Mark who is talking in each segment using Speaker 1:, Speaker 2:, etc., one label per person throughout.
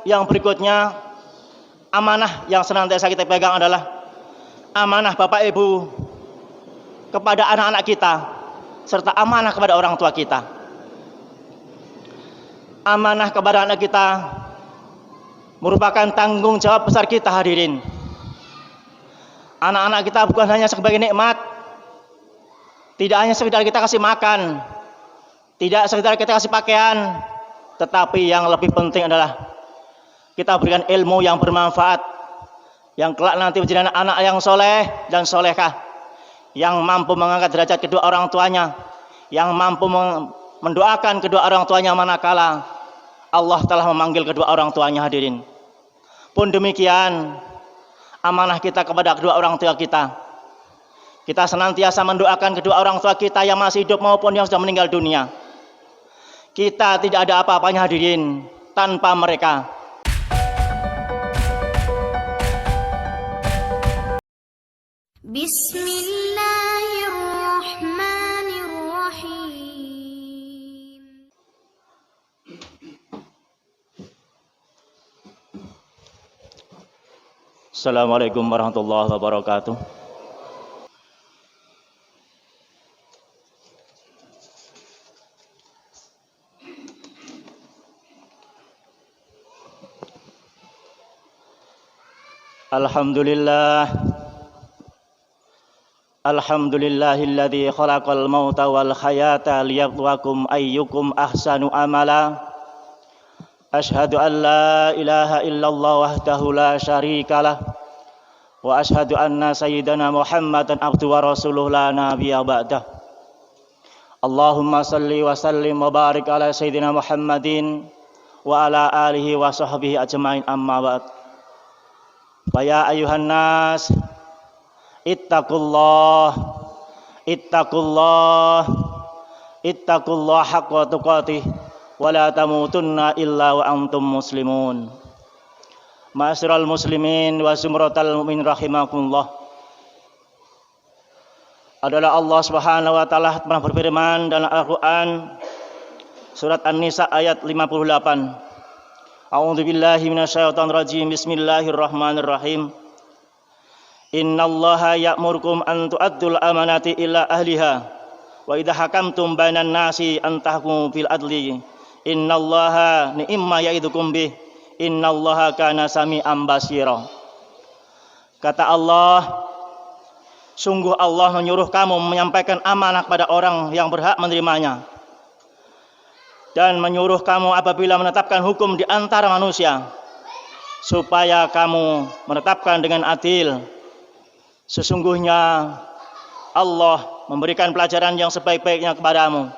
Speaker 1: yang berikutnya, amanah yang senantiasa kita pegang adalah amanah Bapak Ibu kepada anak-anak kita, serta amanah kepada orang tua kita. Amanah kepada anak kita merupakan tanggung jawab besar kita, hadirin. Anak-anak kita bukan hanya sebagai nikmat, tidak hanya sekedar kita kasih makan, tidak sekedar kita kasih pakaian, tetapi yang lebih penting adalah kita berikan ilmu yang bermanfaat, yang kelak nanti menjadi anak-anak yang soleh dan solehah, yang mampu mengangkat derajat kedua orang tuanya, yang mampu mendoakan kedua orang tuanya manakala Allah telah memanggil kedua orang tuanya, hadirin. Pun demikian, amanah kita kepada kedua orang tua kita. Kita senantiasa mendoakan kedua orang tua kita yang masih hidup maupun yang sudah meninggal dunia. Kita tidak ada apa-apanya, hadirin, tanpa mereka.
Speaker 2: Bismillahirrahmanirrahim.
Speaker 1: Assalamualaikum warahmatullahi wabarakatuh. Alhamdulillahilladzi khalaqal mauta wal hayata liyabluwakum ayyukum ahsanu amala. Ashhadu an la ilaha illallah wahdahu la syarikalah wa ashhadu anna sayyidana Muhammadan abduhu wa rasuluhu la nabiyya ba'dah. Allahumma salli wa sallim wa barik ala sayyidina Muhammadin wa ala alihi wa sahbihi ajmain, amma ba'd. Faya ayuhan nas, ittaqullah haqqa tuqatih wa la tamutunna illa wa antum muslimun. Ma'asyiral muslimin wa zumratal mu'min rahimakumullah. Adalah Allah Subhanahu wa taala pernah berfirman dalam Al-Qur'an surat An-Nisa ayat 58. A'udzu billahi minasyaitonir rajim. Bismillahirrahmanirrahim. Innallaha ya'murukum an tu'addul amanati ila ahliha wa idza hakamtum bainan nasi an tahkumu bil adli. Innallaha ni'ma ya'idukum bih. Innallaha kana sami'an basira. Kata Allah, sungguh Allah menyuruh kamu menyampaikan amanah kepada orang yang berhak menerimanya, dan menyuruh kamu apabila menetapkan hukum di antara manusia, supaya kamu menetapkan dengan adil. Sesungguhnya Allah memberikan pelajaran yang sebaik-baiknya kepadamu.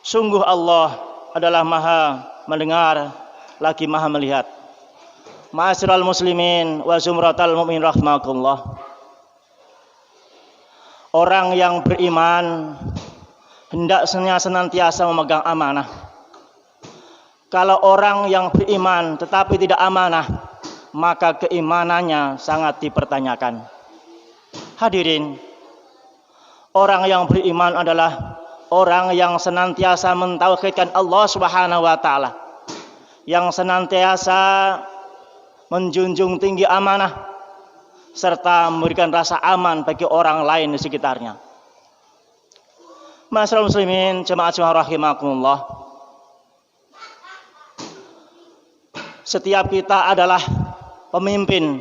Speaker 1: Sungguh Allah adalah maha mendengar lagi maha melihat. Ma'asyiral muslimin wa zumratal mu'min rahimakumullah. Orang yang beriman hendaknya senantiasa memegang amanah. Kalau orang yang beriman tetapi tidak amanah, maka keimanannya sangat dipertanyakan. Hadirin, orang yang beriman adalah orang yang senantiasa mentauhidkan Allah Subhanahu wa taala, yang senantiasa menjunjung tinggi amanah serta memberikan rasa aman bagi orang lain di sekitarnya. Ma'asyiral muslimin, jemaah rahimakumullah. Setiap kita adalah pemimpin,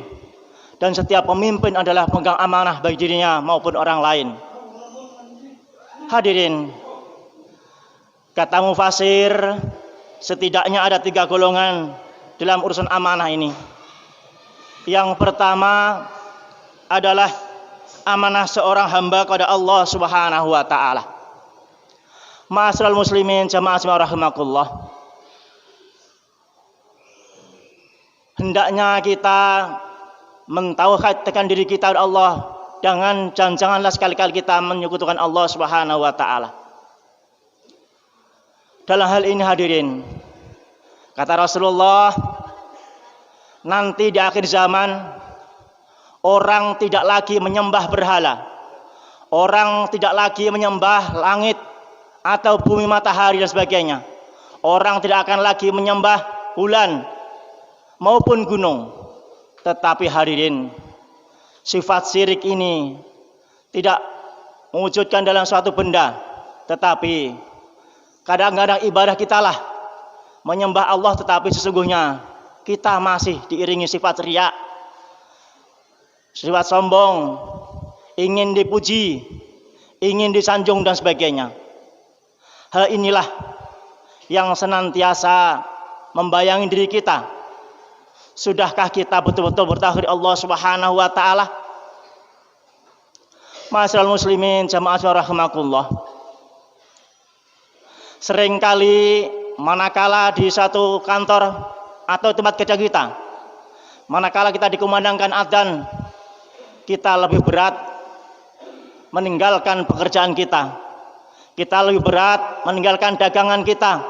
Speaker 1: dan setiap pemimpin adalah pemegang amanah bagi dirinya maupun orang lain. Hadirin, kata mufasir, setidaknya ada 3 golongan dalam urusan amanah ini. Yang pertama adalah amanah seorang hamba kepada Allah Subhanahu wa taala. Ma'asyiral muslimin, jamaah rahimakumullah. Hendaknya kita mentauhidkan diri kita kepada Allah, janganlah sekali-kali kita menyekutukan Allah Subhanahu wa taala. Dalam hal ini, hadirin, kata Rasulullah, nanti di akhir zaman orang tidak lagi menyembah berhala, orang tidak lagi menyembah langit atau bumi, matahari dan sebagainya. Orang tidak akan lagi menyembah bulan, maupun gunung. Tetapi hadirin, sifat syirik ini tidak mewujudkan dalam suatu benda, tetapi kadang-kadang ibadah kita lah menyembah Allah, tetapi sesungguhnya kita masih diiringi sifat riya, sifat sombong, ingin dipuji, ingin disanjung dan sebagainya. Hal inilah yang senantiasa membayangi diri kita. Sudahkah kita betul-betul bertauhid Allah Subhanahu wa taala? Ma'asyiral muslimin jamaah rahimakumullah. Seringkali manakala di satu kantor atau tempat kerja kita, manakala kita dikumandangkan adzan, kita lebih berat meninggalkan pekerjaan kita. Kita lebih berat meninggalkan dagangan kita.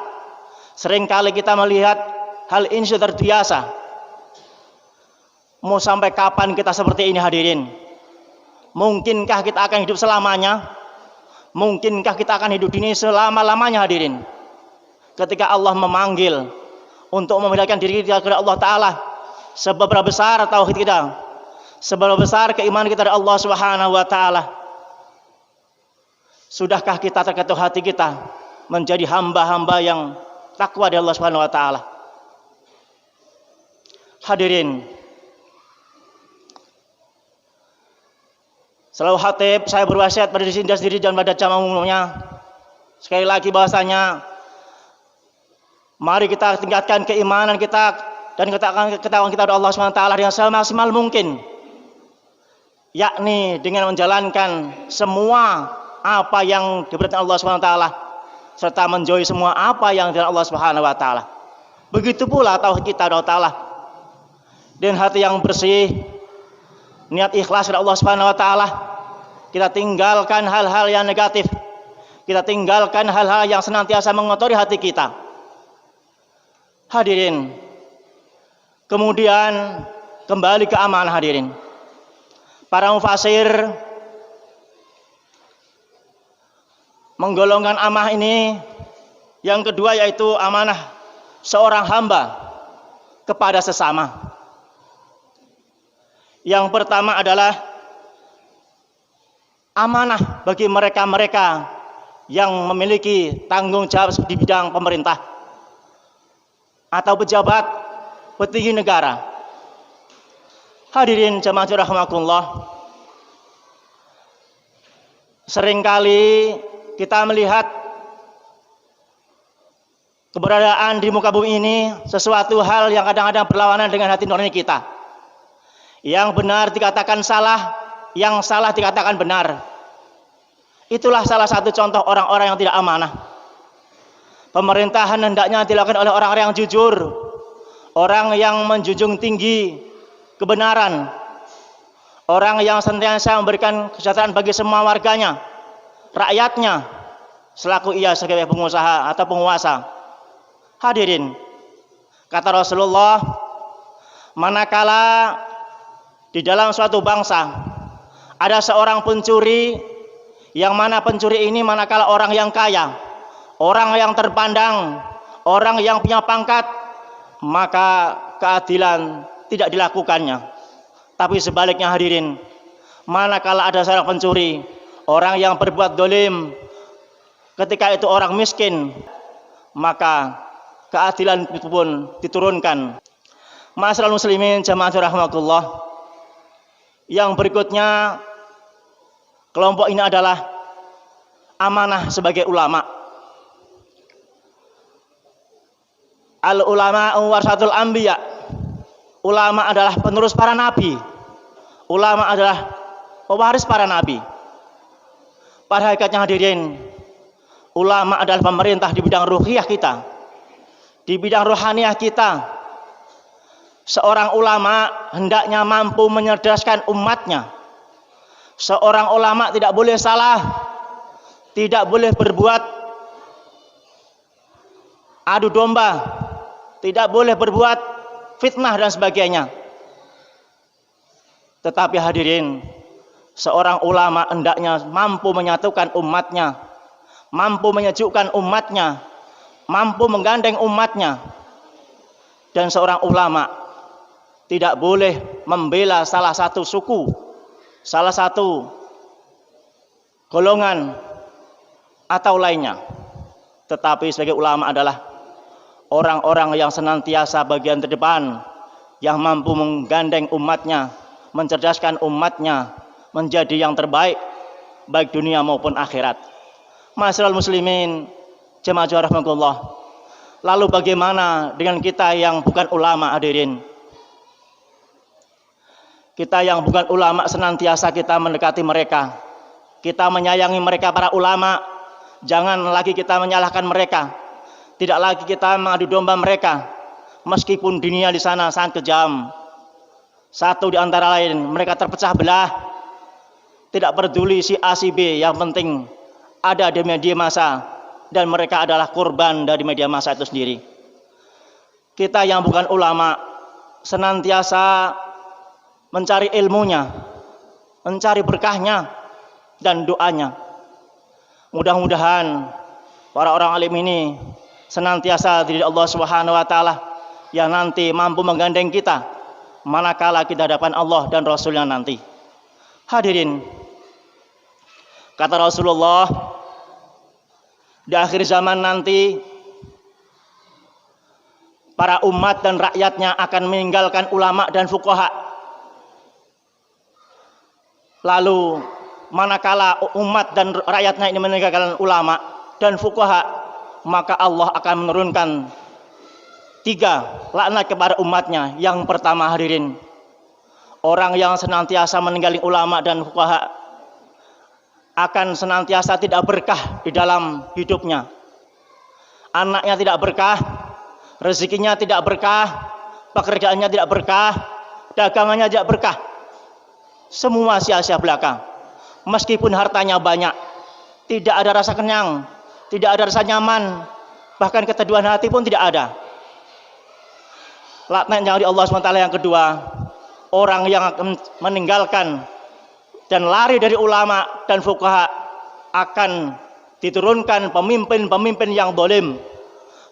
Speaker 1: Seringkali kita melihat hal ini sudah terbiasa. Mau sampai kapan kita seperti ini hadirin? Mungkinkah kita akan hidup selamanya? Mungkinkah kita akan hidup di ini selama-lamanya hadirin? Ketika Allah memanggil untuk memindahkan diri kita kepada Allah Ta'ala, seberapa besar tauhid kita, seberapa besar keimanan kita kepada Allah Subhanahu wa Ta'ala. Sudahkah kita terketuk hati kita menjadi hamba-hamba yang takwa dari Allah Subhanahu wa Ta'ala? Hadirin, selalu khatib saya berwasiat pada diri sendiri dan pada jamaah umumnya, sekali lagi bahasanya, mari kita tingkatkan keimanan kita dan ketakwaan kita kepada Allah Subhanahu wa Ta'ala dengan semaksimal mungkin, yakni dengan menjalankan semua apa yang diperintahkan Allah Subhanahu wa Ta'ala serta menjauhi semua apa yang dilarang Allah Subhanahu wa Ta'ala. Begitu pula tauhid kita kepada Allah Ta'ala dengan hati yang bersih, niat ikhlas kepada Allah Subhanahu wa Ta'ala. Kita tinggalkan hal-hal yang negatif, kita tinggalkan hal-hal yang senantiasa mengotori hati kita. Hadirin, kemudian kembali ke amanah hadirin. Para mufasir menggolongkan amanah ini yang kedua, yaitu amanah seorang hamba kepada sesama. Yang pertama adalah amanah bagi mereka-mereka yang memiliki tanggung jawab di bidang pemerintah atau pejabat petinggi negara. Hadirin jamaah rahimakumullah, seringkali kita melihat keberadaan di muka bumi ini sesuatu hal yang kadang-kadang berlawanan dengan hati nurani kita. Yang benar dikatakan salah, yang salah dikatakan benar. Itulah salah satu contoh orang-orang yang tidak amanah. Pemerintahan hendaknya dilakukan oleh orang-orang yang jujur, orang yang menjunjung tinggi kebenaran, orang yang senantiasa memberikan kesejahteraan bagi semua warganya, rakyatnya, selaku ia sebagai pengusaha atau penguasa. Hadirin, kata Rasulullah, manakala di dalam suatu bangsa ada seorang pencuri, yang mana pencuri ini manakala orang yang kaya, orang yang terpandang, orang yang punya pangkat, maka keadilan tidak dilakukannya. Tapi sebaliknya hadirin, manakala ada seorang pencuri, orang yang berbuat dolim, ketika itu orang miskin, maka keadilan itu pun diturunkan. Ma'asyiral muslimin jamaah rahimakumullah, yang berikutnya kelompok ini adalah amanah sebagai ulama. Al ulama warasatul anbiya. Ulama adalah penerus para nabi. Ulama adalah pewaris para nabi. Pada hakikatnya hadirin, ulama adalah pemerintah di bidang ruhiyah kita, di bidang rohaniah kita. Seorang ulama hendaknya mampu mencerdaskan umatnya. Seorang ulama tidak boleh salah, tidak boleh berbuat adu domba, tidak boleh berbuat fitnah dan sebagainya. Tetapi hadirin, seorang ulama hendaknya mampu menyatukan umatnya, mampu menyejukkan umatnya, mampu menggandeng umatnya. Dan seorang ulama tidak boleh membela salah satu suku, salah satu golongan atau lainnya. Tetapi sebagai ulama adalah orang-orang yang senantiasa bagian terdepan, yang mampu menggandeng umatnya, mencerdaskan umatnya menjadi yang terbaik baik dunia maupun akhirat. Ma'asyiral muslimin, jemaah rahimakumullah. Lalu bagaimana dengan kita yang bukan ulama, hadirin? Kita yang bukan ulama senantiasa kita mendekati mereka, kita menyayangi mereka para ulama. Jangan lagi kita menyalahkan mereka, tidak lagi kita mengadu domba mereka, meskipun dunia di sana sangat kejam. Satu di antara lain, mereka terpecah belah, tidak peduli si A si B, yang penting ada di media massa, dan mereka adalah korban dari media massa itu sendiri. Kita yang bukan ulama senantiasa mencari ilmunya, mencari berkahnya dan doanya. Mudah-mudahan para orang alim ini senantiasa dari Allah Subhanahu wa taala yang nanti mampu menggandeng kita manakala kita hadapan Allah dan Rasulnya nanti. Hadirin, kata Rasulullah, di akhir zaman nanti para umat dan rakyatnya akan meninggalkan ulama dan fuqaha. Lalu manakala umat dan rakyatnya ini meninggalkan ulama dan fuqaha, maka Allah akan menurunkan 3 laknat kepada umatnya. Yang pertama, hadirin, orang yang senantiasa meninggalkan ulama dan fuqaha akan senantiasa tidak berkah di dalam hidupnya. Anaknya tidak berkah, rezekinya tidak berkah, pekerjaannya tidak berkah, dagangannya tidak berkah. Semua sia-sia belaka. Meskipun hartanya banyak, tidak ada rasa kenyang, tidak ada rasa nyaman, bahkan keteduhan hati pun tidak ada. Laknat dari Allah SWT yang kedua, orang yang akan meninggalkan dan lari dari ulama dan fuqaha akan diturunkan pemimpin-pemimpin yang zalim,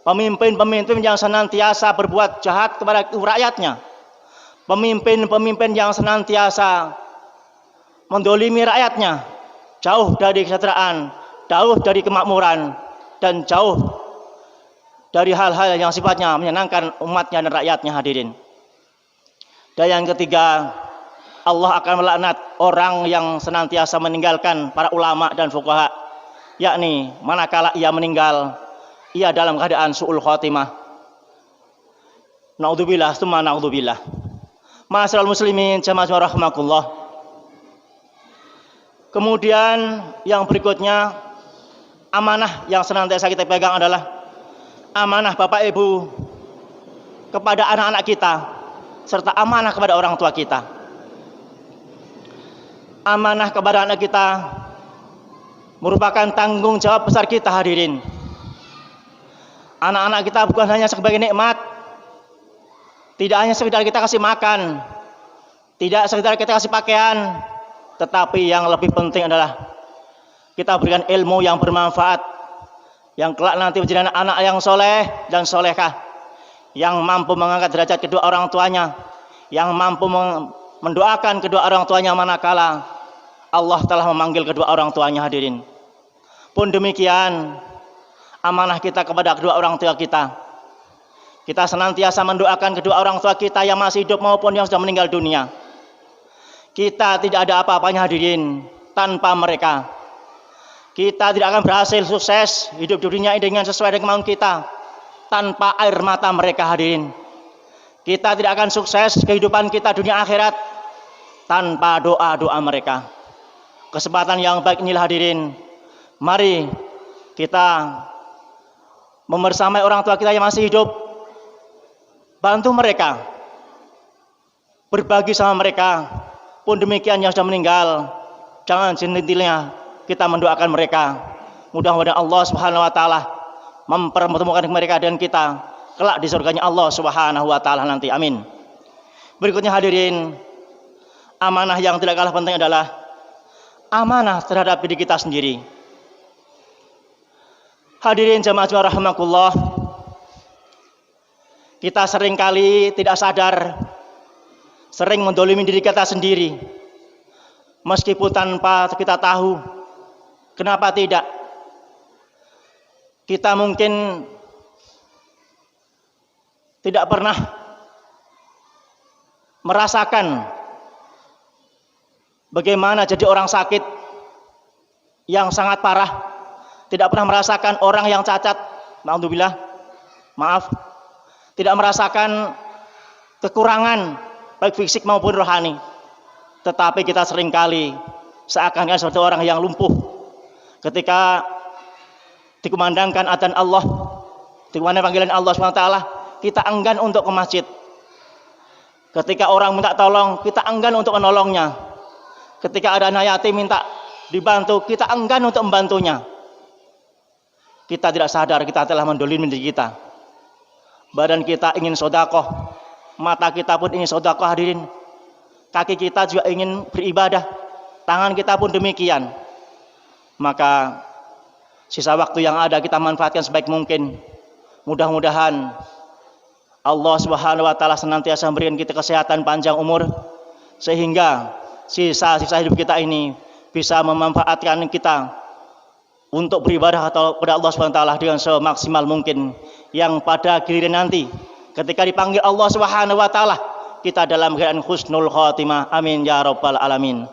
Speaker 1: pemimpin-pemimpin yang senantiasa berbuat jahat kepada rakyatnya, pemimpin-pemimpin yang senantiasa mendolimi rakyatnya, jauh dari kesejahteraan, jauh dari kemakmuran, dan jauh dari hal-hal yang sifatnya menyenangkan umatnya dan rakyatnya, hadirin. Dan yang ketiga, Allah akan melaknat orang yang senantiasa meninggalkan para ulama dan fuqaha, yakni manakala ia meninggal, ia dalam keadaan su'ul khotimah. Naudzubillah, tsumma naudzubillah. Ma'asyiral muslimin, jamaah rahimakumullah. Kemudian yang berikutnya, amanah yang senantiasa kita pegang adalah amanah Bapak Ibu kepada anak-anak kita, serta amanah kepada orang tua kita. Amanah kepada anak kita merupakan tanggung jawab besar kita, hadirin. Anak-anak kita bukan hanya sebagai nikmat, tidak hanya sekedar kita kasih makan, tidak sekedar kita kasih pakaian, tetapi yang lebih penting adalah kita berikan ilmu yang bermanfaat, yang kelak nanti menjadi anak yang soleh dan solehah, yang mampu mengangkat derajat kedua orang tuanya, yang mampu mendoakan kedua orang tuanya manakala Allah telah memanggil kedua orang tuanya, hadirin. Pun demikian, amanah kita kepada kedua orang tua kita. Kita senantiasa mendoakan kedua orang tua kita yang masih hidup maupun yang sudah meninggal dunia. Kita tidak ada apa-apanya, hadirin, tanpa mereka. Kita tidak akan berhasil sukses hidup di dunia ini dengan sesuai dengan kemauan kita tanpa air mata mereka, hadirin. Kita tidak akan sukses kehidupan kita dunia akhirat tanpa doa-doa mereka. Kesempatan yang baik inilah, hadirin, mari kita membersamai orang tua kita yang masih hidup, bantu mereka, berbagi sama mereka. Pun demikian yang sudah meninggal, jangan sentilnya kita mendoakan mereka. Mudah-mudahan Allah Subhanahu wa taala mempertemukan mereka dan kita kelak di surganya Allah Subhanahu wa taala nanti. Amin. Berikutnya, hadirin, amanah yang tidak kalah penting adalah amanah terhadap diri kita sendiri. Hadirin jamaah rahimakumullah, kita seringkali tidak sadar sering mendolimi diri kita sendiri, meskipun tanpa kita tahu. Kenapa tidak? Kita mungkin tidak pernah merasakan bagaimana jadi orang sakit yang sangat parah, tidak pernah merasakan orang yang cacat, tidak merasakan kekurangan baik fisik maupun rohani. Tetapi kita seringkali seakan-akan seperti orang yang lumpuh ketika dikumandangkan adzan Allah, dikumandangkan panggilan Allah SWT, kita enggan untuk ke masjid. Ketika orang minta tolong, kita enggan untuk menolongnya. Ketika ada anak yatim minta dibantu, kita enggan untuk membantunya. Kita tidak sadar kita telah mendolimi diri kita. Badan kita ingin sedekah, mata kita pun ingin sedekah, hadirin. Kaki kita juga ingin beribadah, tangan kita pun demikian. Maka sisa waktu yang ada kita manfaatkan sebaik mungkin. Mudah-mudahan Allah Subhanahu wa taala senantiasa memberikan kita kesehatan panjang umur, sehingga sisa-sisa hidup kita ini bisa memanfaatkan kita untuk beribadah kepada Allah Subhanahu wa taala dengan semaksimal mungkin, yang pada giliran nanti ketika dipanggil Allah Subhanahu wa taala kita dalam keadaan husnul khotimah. Amin ya rabbal alamin.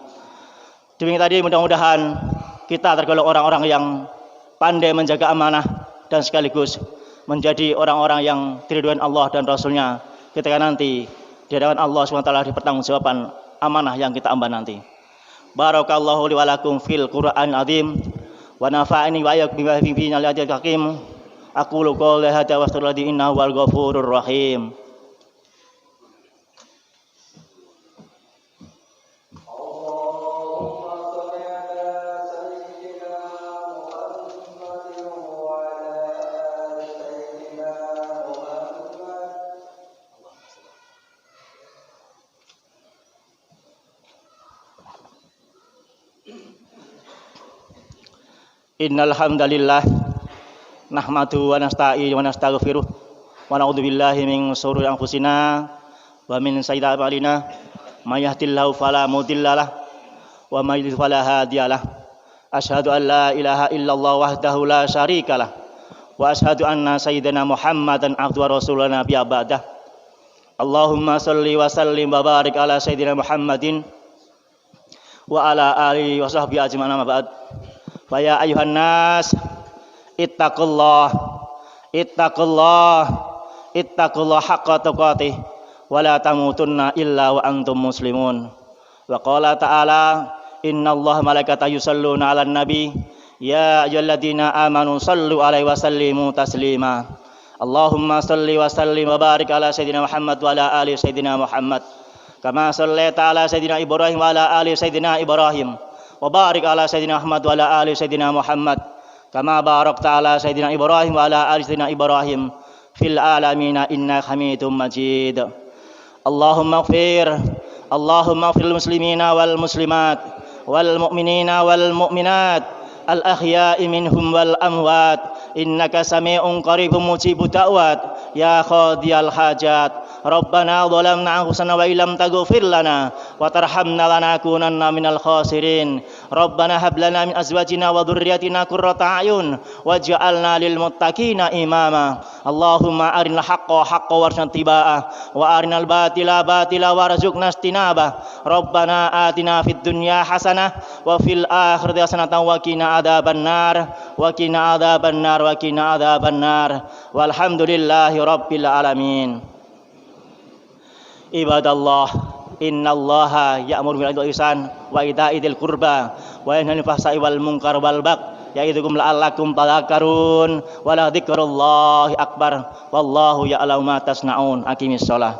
Speaker 1: Demikian tadi, mudah-mudahan kita tergolong orang-orang yang pandai menjaga amanah dan sekaligus menjadi orang-orang yang diridhoi Allah dan Rasulnya ketika nanti di hadapan Allah Subhanahu wa taala dipertanggungjawaban amanah yang kita emban nanti. Barakallahu li wa lakum fil Qur'anil azim wa nafa'ani wa iyyakum bima fihi minal ayatil hakim. Aqulu qouli hadza wa astaghfirullaha innahu wal ghafurur rahim. Innal hamdalillah nahmaduhu wa nasta'inuhu wa nastaghfiruh wa na'udzu billahi min shururi anfusina wa min sayyiati a'malina may yahdihillahu fala mudhillalah wa may yudhlil fala hadiyalah. Asyhadu an la ilaha illallah wahdahu la syarikalah wa asyhadu anna sayyidina Muhammadan abduhu wa rasuluhu nabiyya ba'dah. Allahumma shalli wa sallim wa barik ala sayyidina Muhammadin wa ala alihi wa sahbihi ajma'in, amma ba'd. Fa ya ayuhan nas ittaqullah haqqa tuqatih wa la tamutunna illa wa antum muslimun. Wa qala ta'ala innallaha malaikatahu yusholluna 'alan nabi ya ayyuhalladzina amanu shallu 'alaihi wa sallimu taslima. Allahumma shalli wa sallim wa barik ala sayyidina Muhammad wa ala ali sayyidina Muhammad kama shallaita ala sayyidina Ibrahim wa ala ali sayyidina Ibrahim wa barik ala sayyidina Muhammad wa ala ali sayyidina Muhammad kama barakta ala sayyidina Ibrahim wa ala ali sayyidina Ibrahim fil alamin innaka Hamidum Majid. Allahumma ighfir lil muslimina wal muslimat wal mu'minina wal mu'minat al ahya'i minhum wal amwat innaka sami'un qaribun mujibud da'wat ya qadiyal hajat. Rabbana zalamna anfusana wa illam taghfir lana wa tarhamna lanakunanna minal khasirin. Rabbana hab lana min azwajina wa dhurriyyatina qurrata a'yun waj'alna lil muttaqina imama. Allahumma arinal haqqa haqqan warzuqna ittiba'ah wa arinal batila batila warzuqna ijtinabah. Rabbana atina fid dunya hasanah wa fil akhirati hasanatan wa qina adzabannar wa qina adzabannar wa qina adzabannar. Walhamdulillahi rabbil alamin. Ibadallah, innallaha ya'muru bil 'adli wal ihsan wa ita'i dzil qurba wa yanha 'anil fahsya'i wal munkar wal baghi ya'idukum la'allakum tadhakkarun wa la dzikrullahi akbar wallahu ya'lamu ma tasna'un. Aqimis shalah.